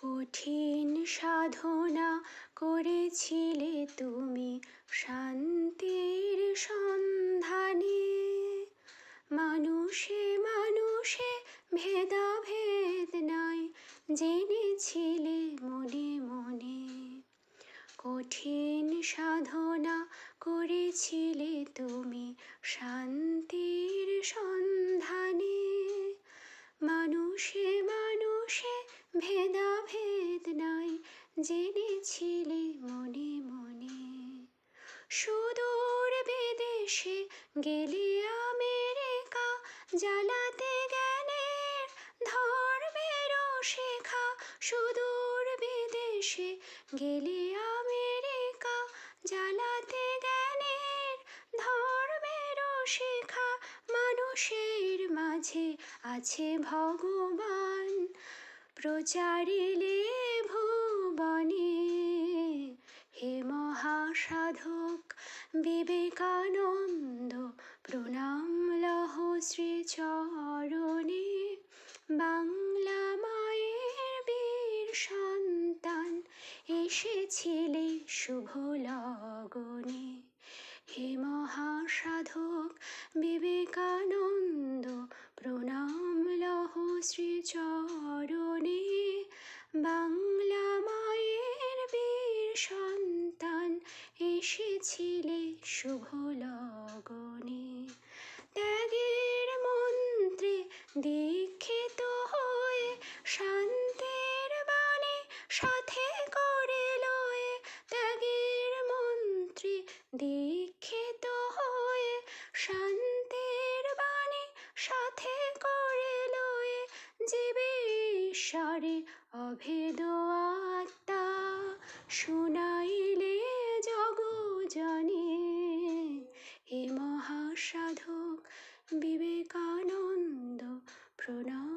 কঠিন সাধনা করেছিলে তুমি শান্তির সন্ধানে। মানুষে মানুষে ভেদাভেদ নাই জেনেছিলে মনে মনে। কঠিন সাধনা করেছিলে তুমি শান্তির সন্ধানে। মানুষে মানুষে ভেদাভেদ নাই জেনেছিলে মনে মনে। সুদূর বিদেশে গেলে আমেরিকা জ্বালাতে জ্ঞানের ধর্মের শেখা। সুদূর বিদেশে গেলে আমেরিকা জ্বালাতে জ্ঞানের ধর্মের শেখা। মানুষের মাঝে আছে ভগবান প্রচারিলে ভুবনে। হে মহাসাধক বিবেকানন্দ প্রণাম লহ শ্রীচরণে। বাংলা মায়ের বীর সন্তান এসেছিলে শুভ লগনে। হে মহাসাধক বিবেকানন্দ প্রণাম লহ শ্রীচরণে। বাংলা মায়ের বীর সন্তান এসেছিলে শুভ লগনে। ত্যাগের মন্ত্রে দীক্ষিত হয়ে শান্তির বাণী সাথে করে লয়ে। ত্যাগের মন্ত্রে দীক্ষিত হয়ে শান্তির বাণী সাথে করে লয়ে। জীবে ঈশ্বরে অভেদ আত্মা শুনাইলে জগজনে। হে মহাসাধক বিবেকানন্দ প্রণাম।